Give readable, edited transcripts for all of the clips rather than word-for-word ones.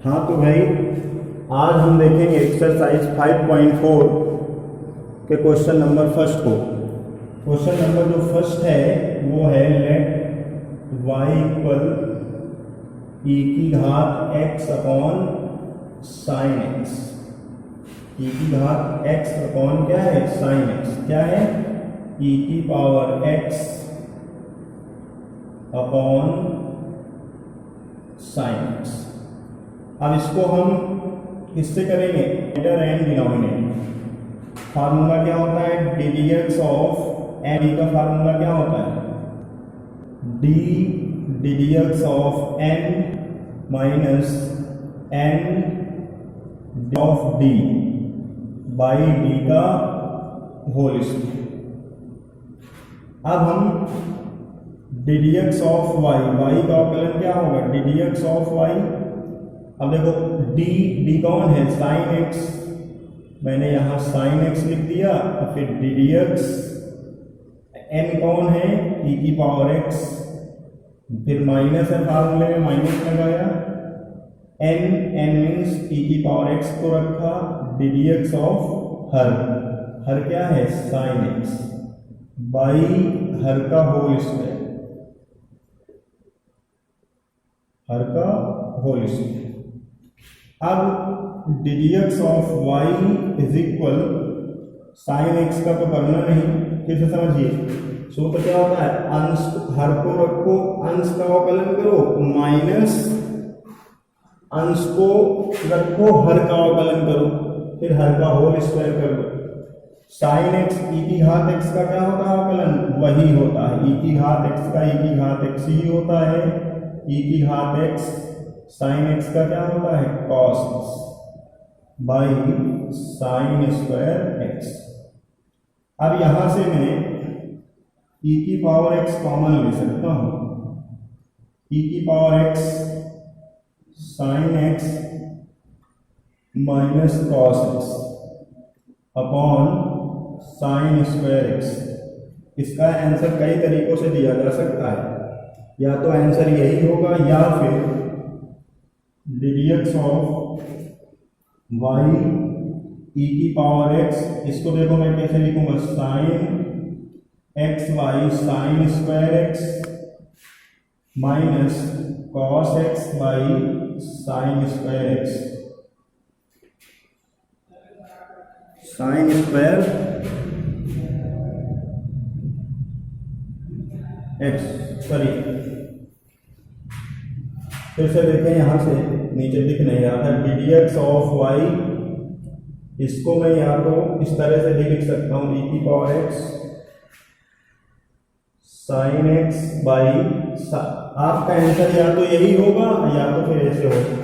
हाँ तो भाई आज हम देखेंगे एक्सरसाइज 5.4 के क्वेश्चन नंबर फर्स्ट को। क्वेश्चन नंबर जो फर्स्ट है वो है लेट y इक्वल e की घात x upon sine x। e की घात x अपॉन क्या है साइन x, क्या है e की power x upon sine x। अब इसको हम किससे करेंगे, न्यूमरेटर एंड डिनोमिनेटर। फार्मूला क्या होता है D D x of N, का फार्मूला क्या होता है D D x of N minus N of D by D का होल स्क्वायर। अब हम D D x of Y, Y का अवकलन क्या होगा D D x of Y. अब देखो डी कौन है साइन एक्स, मैंने यहां साइन एक्स लिख दिया, और फिर डी डी एक्स। एन कौन है ई की पावर एक्स, फिर माइनस है फार्मूले में माइनस लगाया, एन मीन्स ई की पावर एक्स को रखा, D D x of her क्या है साइन एक्स बाई हर का होल स्क्वायर, हर का होल स्क्वायर। अब D D x of Y is equal sine X का तो करना नहीं, फिर से समझिए सूत्र क्या होता है अंश हर को रखो, अंश का अवकलन करो, माइनस अंश को रखो हर का अवकलन करो, फिर हर का होल स्क्वायर कर दो। साइन एक्स ई की घात एक्स का क्या होता है अवकलन, वही होता है ई की घात एक्स का ई की घात एक्स ही होता है, ई की घात एक्स साइन एक्स का क्या होता है cos x by sine square x. अब यहां से मैं ई की पावर एक्स कॉमन ले सकता हूं, ई की power x sine x minus cos x upon sine square x. इसका आंसर कई तरीकों से दिया जा सकता है, या तो आंसर यही होगा या फिर d D x of y e की पावर एक्स। इसको देखो मैं कैसे लिखूंगा sine x y sine square x minus cos x by sine square x, sine square x. Sorry फिर से देखें यहां से नीचे दिख नहीं रहा था D D x of Y, इसको मैं या तो इस तरह से भी लिख सकता हूं ई की power x sine x by, आपका आंसर या तो यही होगा या तो फिर ऐसे होगा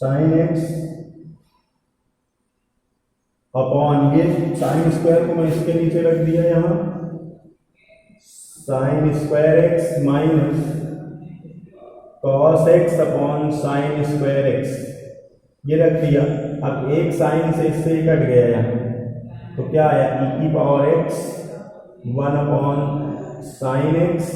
साइन एक्स अपॉन ये साइन स्क्वायर को मैं इसके नीचे रख दिया यहां sign square x minus cos x upon sine square x, ये रख दिया। अब एक साइन से इससे ही कट गया यहाँ, तो क्या आया ई की power x 1 upon sine x.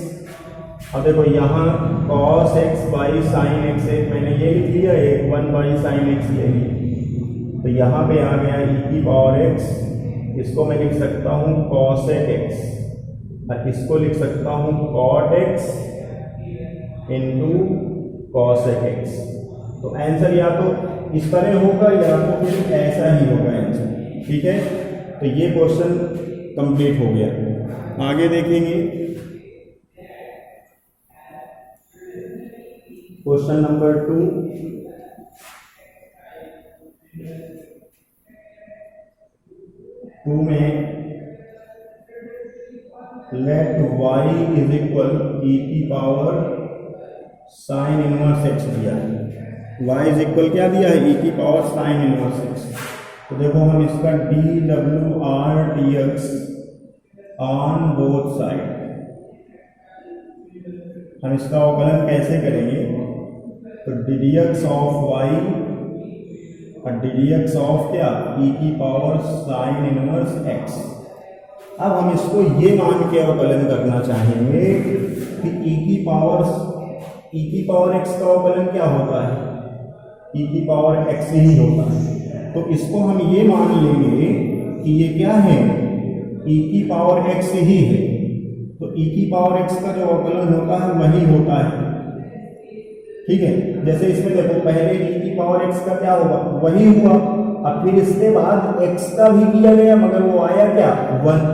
अब देखो यहाँ cos x by sine x, एक मैंने ये लिख लिया, एक 1 बाई साइन एक्स ये लिया, तो यहाँ पे आ गया ई की पावर एक्स। इसको मैं लिख सकता हूँ कॉसेक एक्स, और इसको लिख सकता हूँ cot X into cosec X. तो आंसर या तो इस तरह होगा या तो फिर ऐसा ही होगा आंसर, ठीक है। तो ये क्वेश्चन कंप्लीट हो गया। आगे देखेंगे क्वेश्चन नंबर 2। में let y is equal e की पावर साइन इनवर्स एक्स दिया है, y इज इक्वल क्या दिया है e की पावर साइन इनवर्स एक्स। तो देखो हम इसका D W R D X on both side, हम इसका अवकलन कैसे करेंगे, तो D D x of Y और डी डी एक्स ऑफ क्या e की पावर साइन इनवर्स एक्स। अब हम इसको ये मान के अवकलन करना चाहेंगे कि e e की पावर x का अवकलन क्या होता है, e की पावर x ही होता है। तो इसको हम ये मान लेंगे कि ये क्या है, e की पावर x ही है। तो e की पावर x का जो अवकलन होता है वही होता है, ठीक है। जैसे इसमें देखो पहले e की पावर x का क्या होगा, वही हुआ। अब फिर इसके बाद x का भी किया गया, मगर वो आया क्या, 1।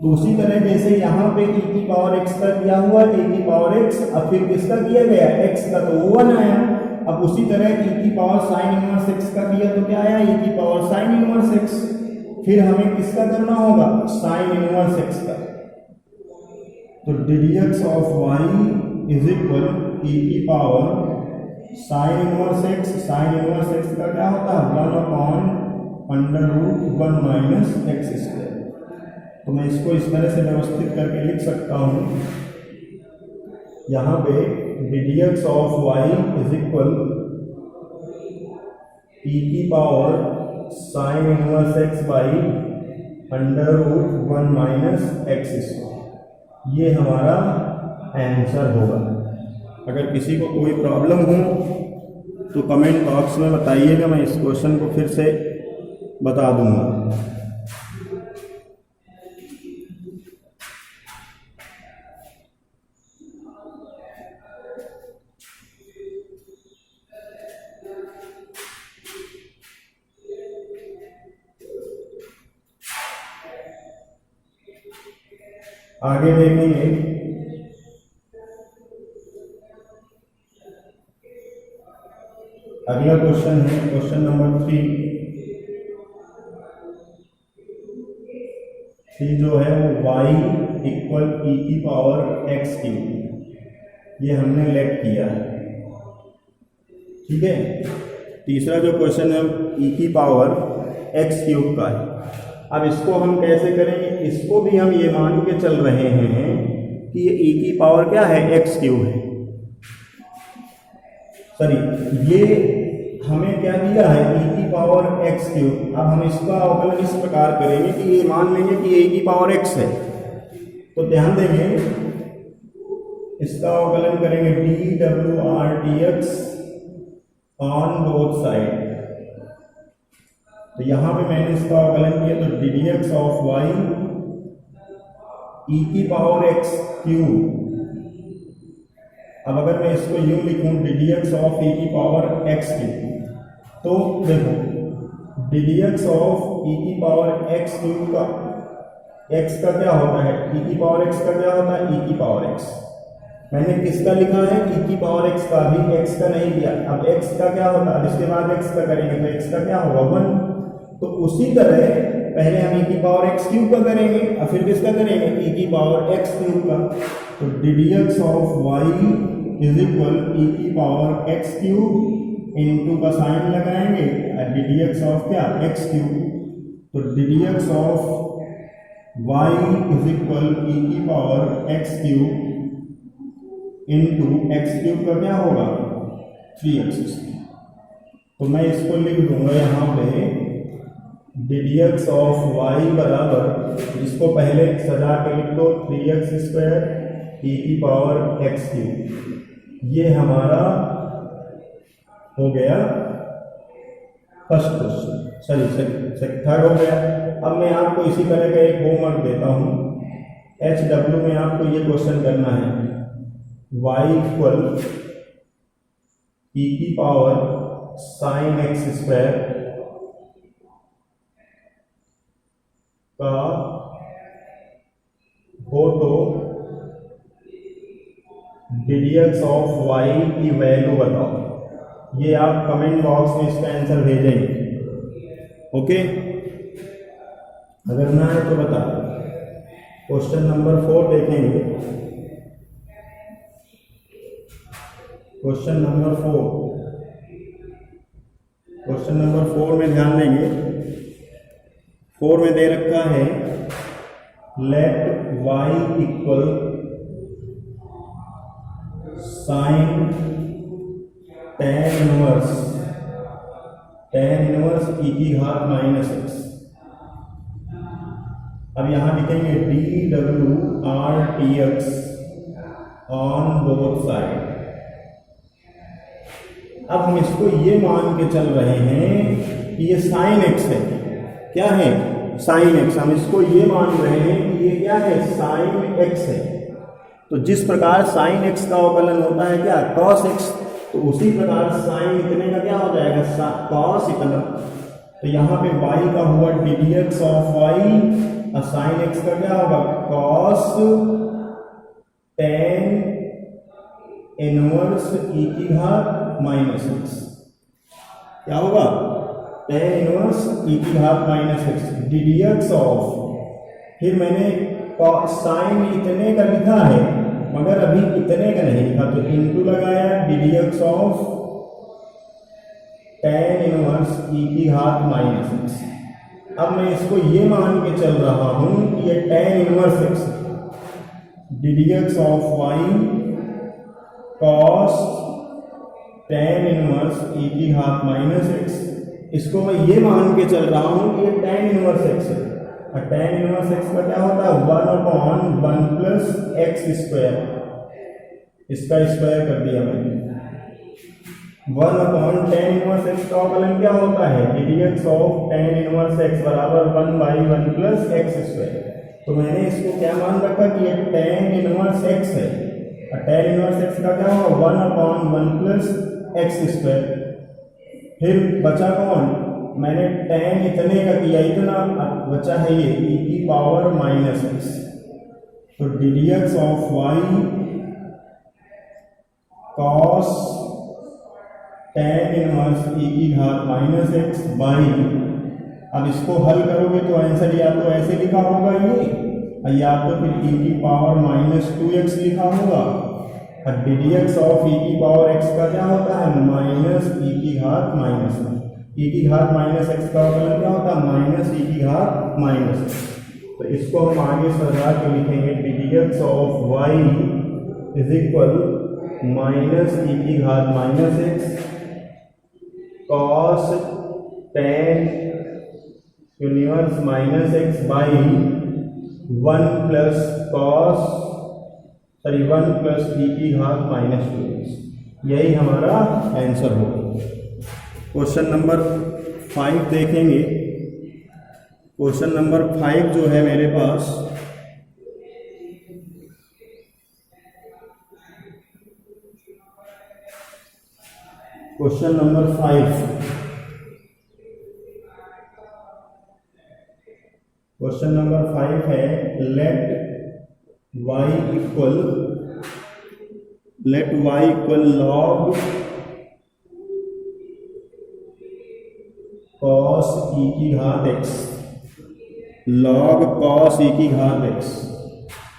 तो उसी तरह जैसे यहाँ पे e की पावर x का किया हुआ, e की पावर x, अब फिर किसका किया गया, x का, तो वो 1 आया। अब उसी तरह e की पावर साइन इनवर्स x का किया तो क्या आया, e की पावर साइन इनवर्स x। फिर हमें किसका करना होगा, साइन इनवर्स x का। तो ddx of y is equal e की power sine inverse x। Sine inverse x का क्या होता है, 1/√1 माइनस एक्स स्क्वायर। तो मैं इसको इस तरह से व्यवस्थित करके लिख सकता हूँ, यहाँ पे ddx of y is equal e की power sine inverse x by √1 minus x square. ये हमारा आंसर होगा। अगर किसी को कोई प्रॉब्लम हो तो कमेंट बॉक्स में बताइएगा, मैं इस क्वेश्चन को फिर से बता दूंगा। आगे देखेंगे, अगला क्वेश्चन है क्वेश्चन नंबर 3 जो है वो y इक्वल e की पावर x क्यूब, ये हमने लेट किया है, ठीक है। तीसरा जो क्वेश्चन है e की पावर x क्यूब का है। अब इसको हम कैसे करेंगे, इसको भी हम ये मान के चल रहे हैं कि ये e की पावर क्या है, x क्यूब है। सॉरी, ये हमें क्या दिया है, e की पावर x क्यूब। अब हम इसका अवकलन इस प्रकार करेंगे कि ये मान लेंगे कि e की पावर x है। तो ध्यान देंगे, इसका अवकलन करेंगे dWr/dx ऑन बोथ साइड। तो यहाँ पे मैंने इसका अवकलन किया, तो ddx ऑफ y e की पावर x क्यूब। अब अगर मैं इसको यूं लिखूं, ddx ऑफ e की पावर x क्यूब, तो देखो ddx ऑफ e की पावर x क्यूब का x का क्या होता है, e की पावर x का क्या होता है, e की पावर x। मैंने किसका लिखा है, e की पावर x का, भी x का नहीं दिया। अब x का क्या होता है, इसके बाद x का करेंगे तो x का क्या होगा, 1। तो उसी तरह पहले हम e की पावर x क्यूब का करेंगे और फिर किसका करेंगे, e की पावर x क्यूब का। तो ddx of y is equal e की पावर x क्यूब इनटू का साइन लगाएंगे और ddx ऑफ क्या, x क्यूब। तो ddx of y is equal e की power x cube into x cube का क्या होगा, 3x। तो मैं इसको लिख दूंगा यहाँ पे ddx ऑफ y बराबर, इसको पहले सजा के लिख दो, 3x² e की पावर x क्यूब। ये हमारा हो गया फर्स्ट क्वेश्चन, सॉरी थर्ड हो गया। अब मैं आपको इसी तरह का एक होमवर्क देता हूँ। HW में आपको ये क्वेश्चन करना है, y इक्वल e की पावर साइन x² का हो तो ddx ऑफ y की वैल्यू बताओ। ये आप कमेंट बॉक्स में इसका आंसर भेजेंगे, ओके। अगर ना है तो बता। क्वेश्चन नंबर 4 देखेंगे। क्वेश्चन नंबर 4 में ध्यान देंगे। 4 में दे रखा है let y equal sine tan inverse e की घात -x। अब यहां लिखेंगे dWr/dx ऑन बोथ साइड। अब हम इसको ये मान के चल रहे हैं कि ये साइन एक्स है। क्या है? Sine x. हम इसको ये मान रहे हैं कि ये क्या है? साइन एक्स है। तो जिस प्रकार साइन एक्स का अवकलन होता है क्या? कॉस एक्स, तो उसी प्रकार साइन इतने का क्या हो जाएगा? कॉस इतना। तो यहाँ पे y का हुआ ddx ऑफ y और साइन एक्स का क्या होगा? कॉस tan इनवर्स e की घात माइनस एक्स। क्या होगा? tan इनवर्स e की घात माइनस एक्स ddx ऑफ, फिर मैंने साइन इतने का लिखा है मगर अभी इतने का नहीं लिखा, तो इनटू लगाया ddx of tan inverse e की घात माइनस एक्स। अब मैं इसको ये मान के चल रहा हूं कि ये tan inverse x ddx of y cos tan inverse e की घात माइनस एक्स, इसको मैं ये मान के चल रहा हूं कि ये tan इनवर्स एक्स है। और tan इनवर्स एक्स का क्या होता है? 1/1 प्लस एक्स स्क्वायर, इसका स्क्वायर कर दिया मैंने। 1/tan इनवर्स एक्स का अवकलन क्या होता है? ddx of tan inverse x बराबर 1/1 प्लस एक्स स्क्वायर। तो मैंने इसको क्या मान रखा कि ये tan इनवर्स एक्स है, और tan इनवर्स एक्स का क्या होगा? 1/1 प्लस एक्स स्क्वायर। फिर बचा कौन? मैंने tan इतने का किया, इतना बचा है ये e की पावर माइनस एक्स। तो ddx of y cos tan inverse e की घात माइनस एक्स बाई, अब इसको हल करोगे तो आंसर या तो ऐसे लिखा होगा ये, या तो फिर e की पावर माइनस 2x लिखा होगा। और ddx ऑफ e की पावर x का क्या होता है? माइनस e की घात माइनस e की घात माइनस एक्स का अवकलन क्या होता है? माइनस e की घात माइनस एक्स। तो इसको हम आगे सजा के लिखेंगे ddx of y is equal minus e की घात minus x cos tan inverse minus x by 1 plus e की घात माइनस 2x। यही हमारा आंसर होगा। क्वेश्चन नंबर 5 देखेंगे। क्वेश्चन नंबर 5 जो है मेरे पास, क्वेश्चन नंबर 5, क्वेश्चन नंबर 5 है let y equal log cos e की घात x, log cos e की घात x।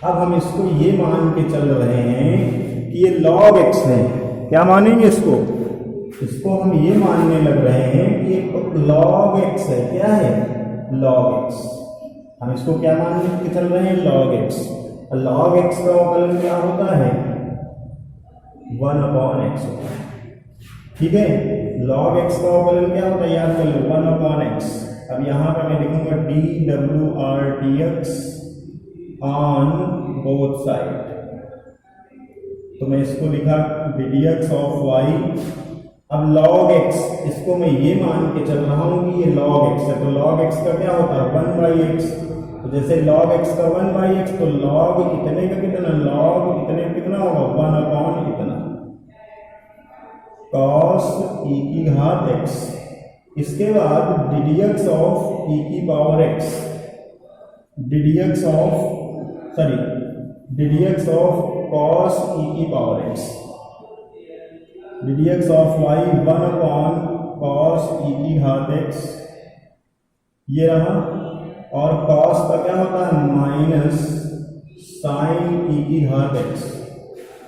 अब हम इसको ये मान के चल रहे हैं कि ये log x है। क्या मानेंगे इसको? इसको हम ये मानने लग रहे हैं कि ये log x है। क्या है? log x। हम इसको क्या मानने के चल रहे हैं? log x। log x का अवकलन क्या होता है? 1/x होता है। ठीक है, log x का अवकलन क्या होता है? याद कर लो 1/x। अब यहाँ पर मैं लिखूंगा dWr/dx ऑन बोथ साइड। तो मैं इसको लिखा ddx ऑफ y। अब log x, इसको मैं ये मान के चल रहा हूँ कि ये log x है। तो log x का क्या होता है? 1/x। तो जैसे log x का 1/x, तो log इतने का कितना? log इतने कितना होगा? 1/, इतना cos e की घात x। इसके बाद ddx ऑफ e की power x, ddx of cos e की power x, ddx of y 1/cos e की घात x, ये रहा। और cos का क्या होता है? माइनस साइन e की घात x।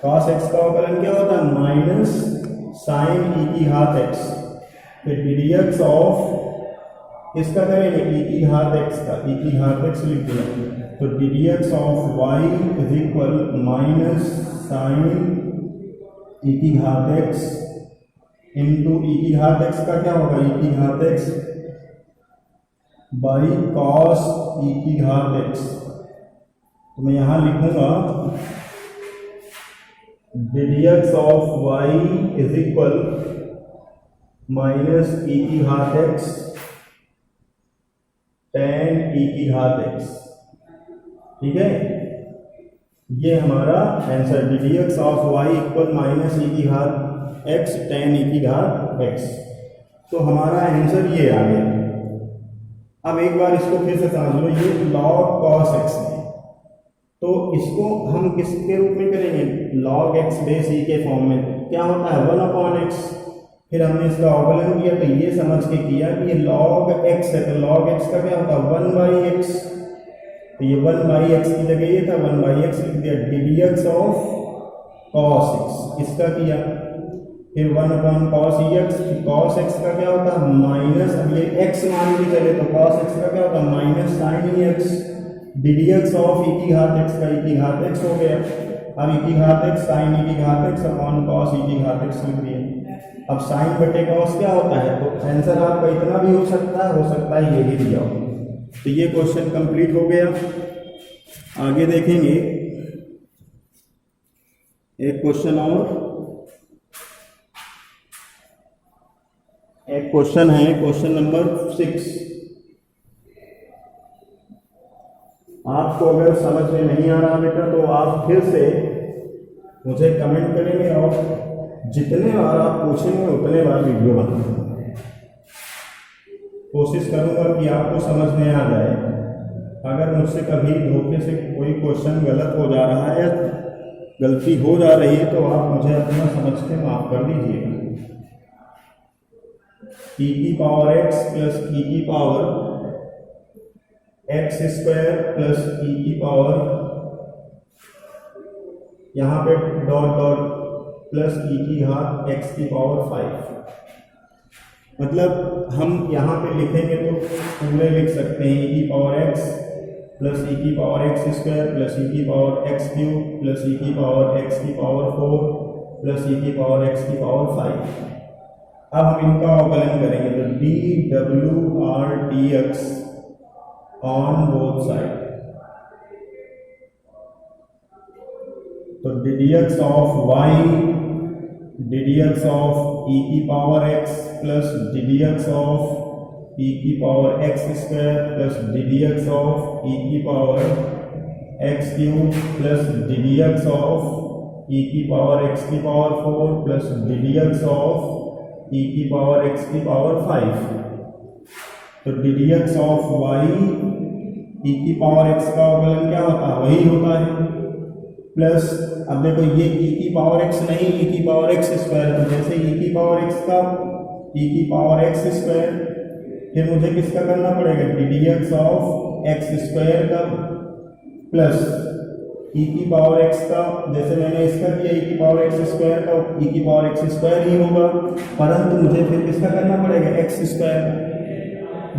cos x का अवकलन क्या होता है? माइनस साइन e की घात x। फिर ddx ऑफ इसका करेंगे e की घात x का, e की घात x लिख दिया। तो ddx of y is equal minus sine e की घात x इंटू e की घात x का क्या होगा? e की घात x बाई कॉस e की घात x। तो मैं यहां लिखूंगा ddx of y is equal minus e की घात एक्स टेन ई की घात एक्स। ठीक है, ये हमारा answer d D x of y equal minus e की घात एक्स टेन ई की घात एक्स। तो हमारा आंसर ये आ गया। अब एक बार इसको फिर से समझ लो, ये log cos x है, तो इसको हम किसके रूप में करेंगे, log x बेस ई के फॉर्म में। क्या होता है 1/x। फिर हमने इसका अवकलन किया तो ये समझ के किया कि ये log x है, तो log x का क्या होता है 1/x। तो ये 1/x की जगह ये था 1/x लिख दिया, ddx ऑफ cos x इसका किया। फिर 1/cos ex, cos x का क्या होता है माइनस, अब ये x मान के चले तो cos x का क्या होता है minus sin ex, ddx of e की घात x का e की घात x हो गया। अब e की घात x sin e की घात x अपॉन cos e की घात x लिख दिया। अब sin बटे cos क्या होता है, तो आंसर आपका इतना भी हो सकता है ये भी दिया हो। तो ये क्वेश्चन कंप्लीट हो गया। आगे देखेंगे एक क्वेश्चन और, एक क्वेश्चन है क्वेश्चन नंबर 6। आपको अगर समझ में नहीं आ रहा बेटा तो आप फिर से मुझे कमेंट करेंगे और जितने बार आप पूछेंगे उतने बार वीडियो बनाऊंगा। कोशिश करूंगा कि आपको समझ में आ जाए। अगर मुझसे कभी धोखे से कोई क्वेश्चन गलत हो जा रहा है या गलती हो जा रही है तो आप मुझे अपना समझ के माफ कर दीजिएगा। e की पावर x प्लस e की power x square plus e की पावर, यहाँ पे डॉट डॉट प्लस e की घात x की पावर 5। मतलब हम यहाँ पे लिखेंगे तो पूरे लिख सकते हैं e की पावर x प्लस e की power x square plus e की power x cube plus e की पावर x की पावर 4 प्लस e की पावर x की पावर 5। अब हम इनका अवकलन करेंगे तो D W R T X on both side, तो D D x of Y, D D x of ई की power X plus D D x of ई की power x square plus D D x of ई की power x cube plus D D x of ई की power x की power 4 plus D D x of e की power x की power 5। तो D D x of y e की power x का अवकलन क्या होता है वही होता है प्लस, अब देखो ये e की पावर x नहीं e की पावर x स्क्वायर, तो जैसे e की पावर x का e की पावर x स्क्वायर, फिर मुझे किसका करना पड़ेगा D D x of x square का प्लस e की पावर x का, जैसे मैंने इसका किया e की पावर x स्क्वायर का e की पावर x स्क्वायर ही होगा, परंतु मुझे फिर किसका करना पड़ेगा x स्क्वायर।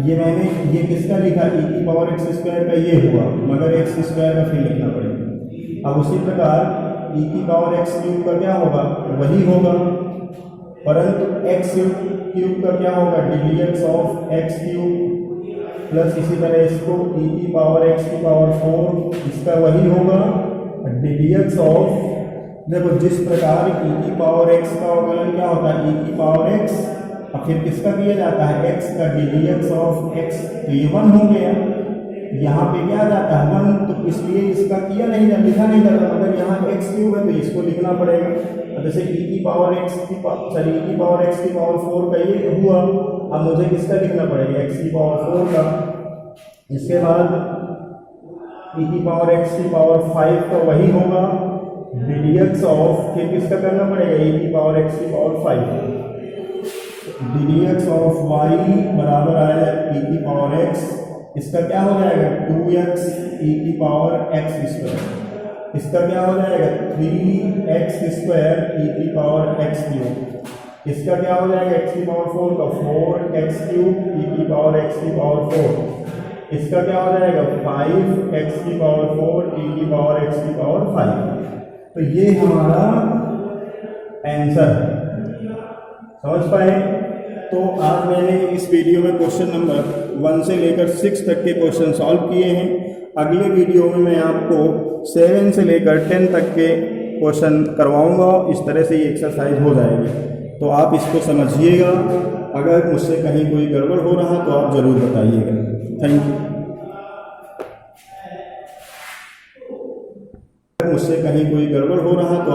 ये मैंने ये किसका लिखा e की पावर x स्क्वायर का ये हुआ, मगर x स्क्वायर का फिर लिखना पड़ेगा। अब उसी प्रकार e की पावर x क्यूब का क्या होगा वही होगा, परंतु x क्यूब का क्या होगा D D x of x cube plus इसी तरह इसको e की पावर x की पावर 4 इसका वही होगा डी डी एक्स ऑफ, देखो जिस प्रकार e की पावर x का अवकलन क्या होता है e की पावर x, और फिर किसका किया जाता है x का D D x of x, तो ये 1 हो गया। यहाँ पे क्या आ जाता है 1, तो इसलिए इसका किया नहीं जाता, लिखा नहीं जाता, मगर यहाँ x क्यूब है तो इसको लिखना पड़ेगा। जैसे e की पावर x की सॉरी e की पावर x की पावर 4 का ये हुआ, अब मुझे किसका लिखना पड़ेगा x की पावर 4 का। इसके बाद e की पावर x की पावर 5 का वही होगा डी डी एक्स ऑफ, फिर किसका करना पड़ेगा e की पावर x की power 5, D D x of y बराबर आएगा e की पावर x, इसका क्या हो जाएगा 2x e की पावर x स्क्वायर, इसका क्या हो जाएगा 3x स्क्वायर e की पावर x क्यूब, इसका क्या हो जाएगा x की पावर 4 का 4x क्यूब e की पावर x की पावर 4, इसका क्या हो जाएगा 5x की पावर 4 e की पावर x की पावर 5। तो ये हमारा आंसर है, समझ पाए। तो आज मैंने इस वीडियो में क्वेश्चन नंबर 1 से लेकर 6 तक के क्वेश्चन सॉल्व किए हैं। अगले वीडियो में मैं आपको 7 से लेकर 10 तक के क्वेश्चन करवाऊंगा, इस तरह से ये एक्सरसाइज हो जाएगी। तो आप इसको समझिएगा। अगर मुझसे कहीं कोई गड़बड़ हो रहा तो आप ज़रूर बताइएगा। Thank you. मुझसे कहीं कोई गड़बड़ हो रहा तो